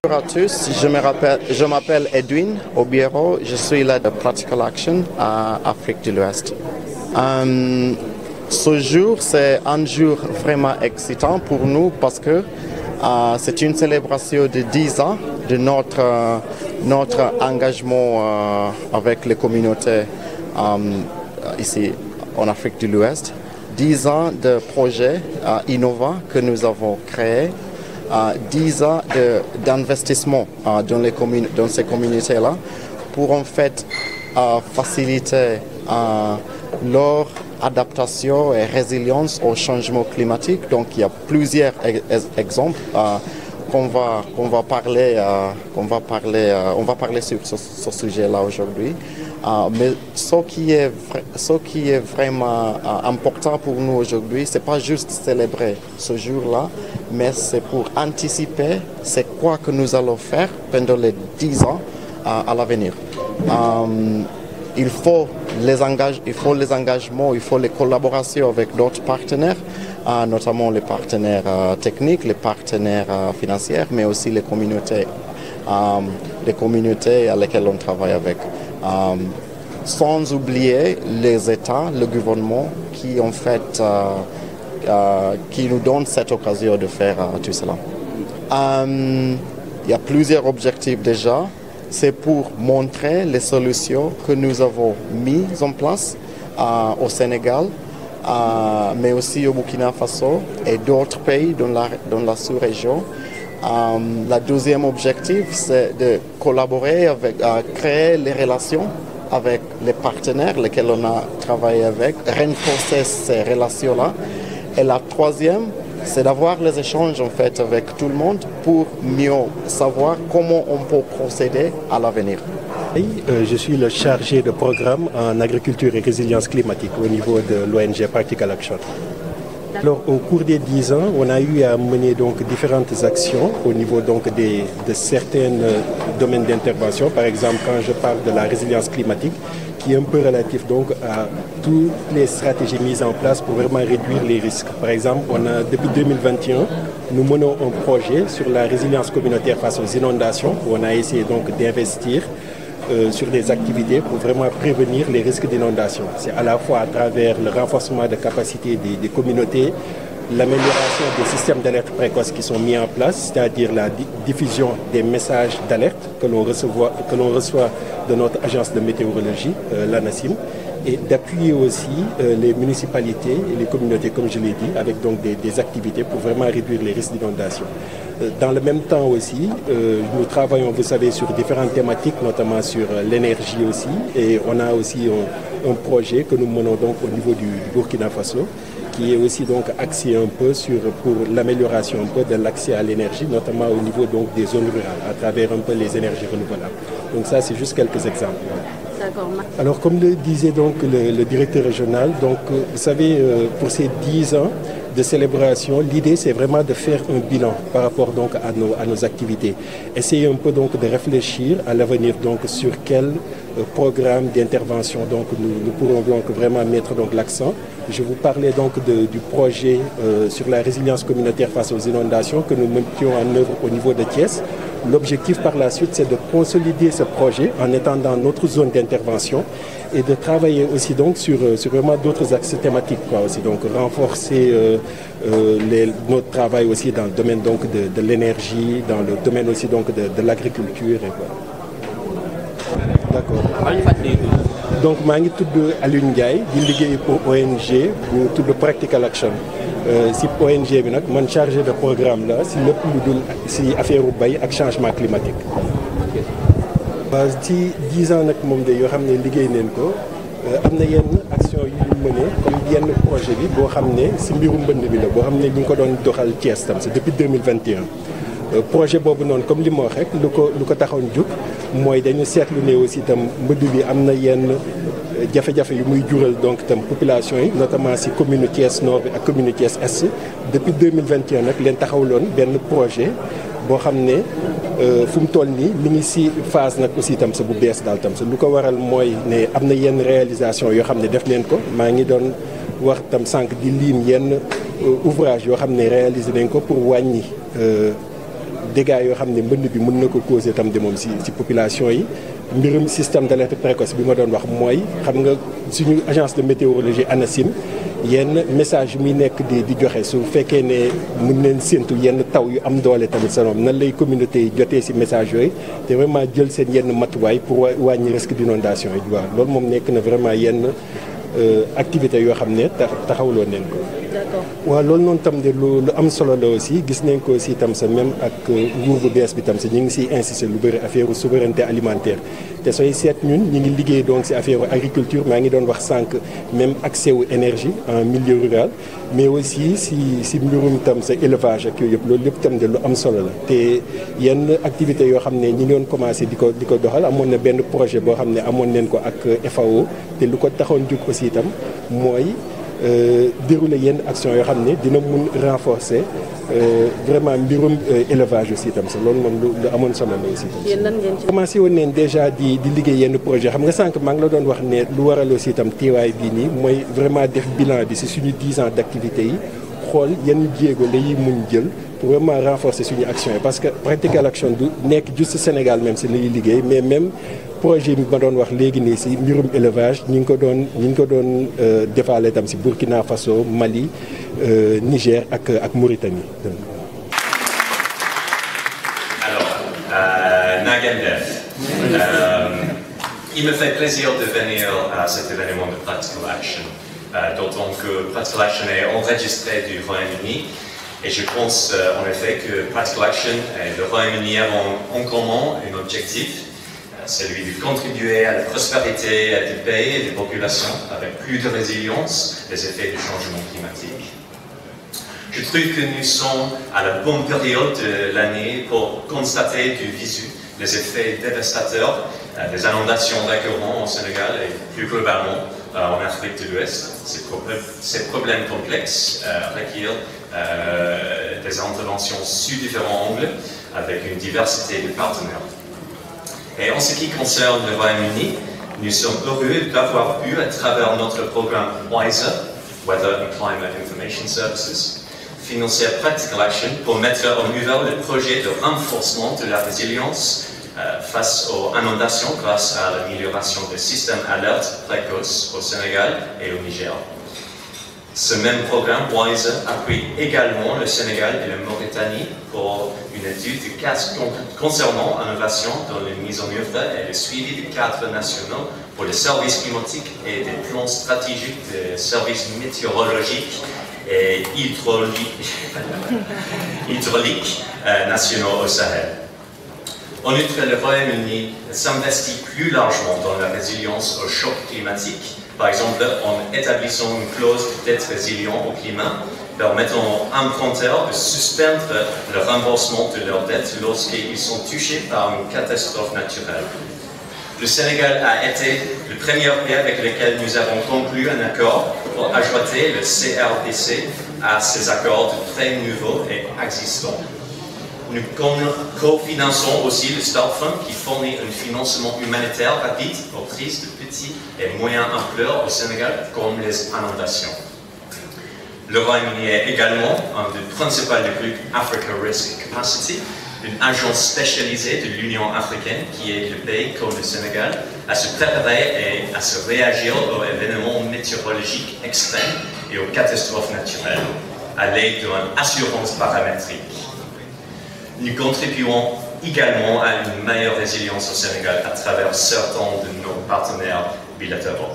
Bonjour à tous, je m'appelle Edwin Obiero, je suis là de Practical Action à Afrique de l'Ouest. Ce jour, c'est un jour vraiment excitant pour nous parce que c'est une célébration de 10 ans de notre engagement avec les communautés ici en Afrique de l'Ouest. 10 ans de projets innovants que nous avons créés. 10 ans d'investissement dans ces communautés-là pour en fait faciliter leur adaptation et résilience au changement climatique. Donc il y a plusieurs exemples on va parler sur ce sujet-là aujourd'hui. Mais ce qui est vraiment important pour nous aujourd'hui, c'est pas juste célébrer ce jour-là, mais c'est pour anticiper c'est quoi que nous allons faire pendant les 10 ans à l'avenir. Il faut les engagements, il faut les collaborations avec d'autres partenaires, notamment les partenaires techniques, les partenaires financiers, mais aussi les communautés à lesquelles on travaille avec. Sans oublier les États, le gouvernement qui en fait qui nous donnent cette occasion de faire tout cela. Il y a plusieurs objectifs déjà. C'est pour montrer les solutions que nous avons mises en place au Sénégal, mais aussi au Burkina Faso et d'autres pays dans la sous-région. Le deuxième objectif, c'est de collaborer créer les relations avec les partenaires lesquels on a travaillé avec, renforcer ces relations-là. Et la troisième, c'est d'avoir les échanges en fait avec tout le monde pour mieux savoir comment on peut procéder à l'avenir. Je suis le chargé de programme en agriculture et résilience climatique au niveau de l'ONG Practical Action. Alors, au cours des 10 ans, on a eu à mener donc différentes actions au niveau donc de certains domaines d'intervention. Par exemple, quand je parle de la résilience climatique, qui est un peu relatif donc à toutes les stratégies mises en place pour vraiment réduire les risques. Par exemple, depuis 2021, nous menons un projet sur la résilience communautaire face aux inondations, où on a essayé donc d'investir sur des activités pour vraiment prévenir les risques d'inondation. C'est à la fois à travers le renforcement de capacités des communautés, l'amélioration des systèmes d'alerte précoce qui sont mis en place, c'est-à-dire la diffusion des messages d'alerte que l'on reçoit de notre agence de météorologie, l'ANACIM, et d'appuyer aussi les municipalités et les communautés, comme je l'ai dit, avec donc des activités pour vraiment réduire les risques d'inondation. Dans le même temps aussi, nous travaillons, vous savez, sur différentes thématiques, notamment sur l'énergie aussi, et on a aussi un projet que nous menons donc au niveau du Burkina Faso, qui est aussi donc axé un peu pour l'amélioration un peu de l'accès à l'énergie, notamment au niveau donc des zones rurales, à travers un peu les énergies renouvelables. Donc ça, c'est juste quelques exemples. Alors, comme le disait donc le directeur régional, donc vous savez, pour ces 10 ans de célébration, l'idée c'est vraiment de faire un bilan par rapport donc à nos activités. Essayer un peu donc de réfléchir à l'avenir donc sur quel programme d'intervention donc nous pourrons donc vraiment mettre donc l'accent. Je vous parlais donc du projet sur la résilience communautaire face aux inondations que nous mettions en œuvre au niveau de Thiès. L'objectif par la suite, c'est de consolider ce projet en étendant notre zone d'intervention et de travailler aussi donc sur vraiment d'autres axes thématiques, aussi. Donc renforcer notre travail aussi dans le domaine donc de l'énergie, dans le domaine aussi donc de l'agriculture. D'accord. Donc maa ngi tudd Alioune Ndiaye di liggéey pour ONG bu tudd Practical Action. Si ONG bi nag man chargé de programme la si lépp lu dul si affaire bay ak changement climatique. waaw ci 10 ans nag moom de yoo xam ne liggéey neen ko am na yenn action yu ñu mënee comme yenn projet bi boo xam ne si mbirum mbënd bi la boo xam ne ñu ngi ko doon doxal Thiès tam c'est depuis 2021. Projet boobu noonu comme li ma wax rek lu ko taxoon jóg mooy dañu seetlu ne aussi itam mbënd bi am na yenn jafe-jafe yu muy jural donc itam population yi notamment si commune Thiès Nord bi ak commune Thiès Est. Depuis 2021 nag leen taxawloon benn projet boo xam ne fu mu toll nii mi ngi si phase nag aussi itam sa bu bees daal tam sa lu ko waral mooy ne am na yenn réalisation yoo xam ne def neen ko maa ngi doon wax tam sànq di lim yenn ouvrage yoo xam ne réalisé nañ ko pour wàññi dégâts yoo xam ne mbënd bi mën na ko causer tam de moom si population yi. mbirum système d'alerte précoce bi ma doon wax mooy xam nga suñu agence de météorologie ANACIM yenn message mi nekk di joxe su fekkee ne mën leen séntu yenn taw yu am doole tamit sa noom nan lay communauté yi jotee si message yooyu te vraiment jël seen yenn matuwaay pour wàññi risque d'inondation yi waaw loolu moom nekk na vraiment yenn activité yoo xam ne taxawloo neen ko. D'accord. waaw loolu noonu tam de lu am solo la aussi gis nañ ko aussi tam sa même ak nguur bu bees bi tam sa ñu ngi siy insister lu bëri affaire souveraineté alimentaire te sooy seet ñun ñu ngi liggéey donc si affaire agriculture maa ngi doon wax sànq même accès wu énergie en milieu rural mais aussi si mbirum tam sa élevage ak yooyu yëpp loolu yëpp tam de lu am solo la te yenn activités yoo xam ne ñi ngi doon commencé di ko doxal amoon na benn projet boo xam ne amoon neen ko ak FAO te lu ko taxoon jóg aussi itam mooy dérouler yenn action yoo xam ne dina mun renforcer vraiment mbirum élevage aussi itam sax loolu moom lu amoon solo la aussi. yéen nan ngeen ci commencé woon neen déjà di liggéey yenn projet xam nga sànq maa ngi la doon wax ne lu waral aussi itam teewaay bii nii mooy vraiment def bilan bi si suñu 10 ans d'activité yi xool yenn jéego la yi mun jël pour vraiment renforcer suñu action yi parce que Practical Action du nekk juste Sénégal même si lañuy liggéey mais même projet bi ma doon wax léegi nii si mbirum élevage ñu ngi ko doon defaale tam si Burkina Faso Mali Niger ak Mauritanie. Alors, Nagendef, il me fait plaisir de venir à cet événement de Practical Action, d'autant que Practical Action est enregistré du Royaume-Uni. Et je pense en effet que Practical Action et le Royaume-Uni ont en commun un objectif, celui de contribuer à la prospérité du pays et des populations avec plus de résilience des effets du changement climatique. Je trouve que nous sommes à la bonne période de l'année pour constater du visu les effets dévastateurs des inondations récurrentes au Sénégal et plus globalement en Afrique de l'Ouest. Ces problèmes complexes requièrent des interventions sous différents angles avec une diversité de partenaires. Et en ce qui concerne le Royaume-Uni, nous sommes heureux d'avoir pu, à travers notre programme WISER, Weather and Climate Information Services, financer Practical Action pour mettre en œuvre le projet de renforcement de la résilience face aux inondations grâce à l'amélioration des systèmes d'alerte précoce au Sénégal et au Niger. Ce même programme WISER appuie également le Sénégal et la Mauritanie pour une étude de cas concernant l'innovation dans la mise en œuvre et le suivi des cadres nationaux pour les services climatiques et des plans stratégiques des services météorologiques et hydrauliques nationaux au Sahel. En outre, le Royaume-Uni s'investit plus largement dans la résilience au choc climatique, par exemple en établissant une clause de dette résilient au climat, permettant aux emprunteurs de suspendre le remboursement de leurs dettes lorsqu'ils sont touchés par une catastrophe naturelle. Le Sénégal a été le premier pays avec lequel nous avons conclu un accord pour ajouter le CRDC à ces accords de prêts nouveaux et existants. Nous cofinançons aussi le Start Fund qui fournit un financement humanitaire rapide aux crises de petite et moyenne ampleur au Sénégal comme les inondations. Le Royaume-Uni est également un des principaux groupes Africa Risk Capacity, une agence spécialisée de l'Union africaine qui aide le pays comme le Sénégal à se préparer et à se réagir aux événements météorologiques extrêmes et aux catastrophes naturelles à l'aide d'une assurance paramétrique. Nous contribuons également à une meilleure résilience au Sénégal à travers certains de nos partenaires bilatéraux.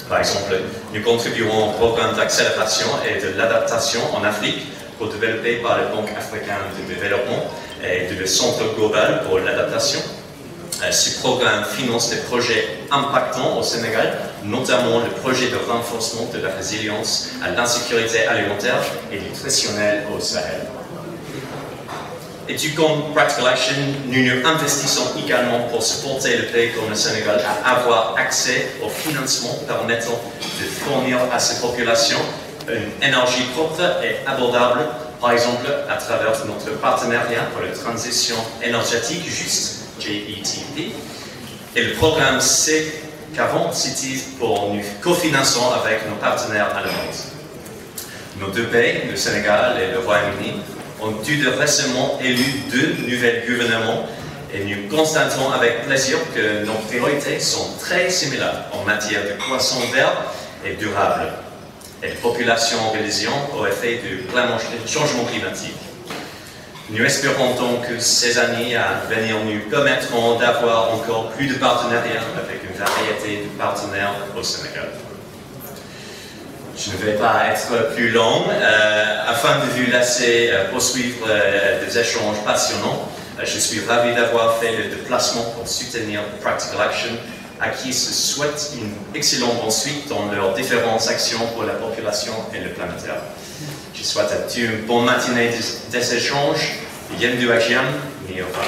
Par exemple, nous contribuons au programme d'accélération et de l'adaptation en Afrique pour développer par la Banque africaine de développement et le Centre global pour l'adaptation. Ce programme finance des projets impactants au Sénégal, notamment le projet de renforcement de la résilience à l'insécurité alimentaire et nutritionnelle au Sahel. Et tout comme Practical Action, nous nous investissons également pour supporter le pays comme le Sénégal à avoir accès au financement permettant de fournir à ces populations une énergie propre et abordable, par exemple à travers notre partenariat pour la transition énergétique juste, JETP, et le programme C40 Cities pour nous cofinançons avec nos partenaires allemands. Nos deux pays, le Sénégal et le Royaume-Uni, ont eu récemment élu 2 nouveaux gouvernements et nous constatons avec plaisir que nos priorités sont très similaires en matière de croissance verte et durable et de population résiliente au effet du changement climatique. Nous espérons donc que ces années à venir nous permettront d'avoir encore plus de partenariats avec une variété de partenaires au Sénégal. Je ne vais pas être plus long. Afin de vous laisser poursuivre des échanges passionnants, je suis ravi d'avoir fait le déplacement pour soutenir Practical Action, à qui se souhaite une excellente bonne suite dans leurs différentes actions pour la population et le planétaire. Je souhaite à tous une bonne matinée des échanges. Yendu Ajian, Niopa.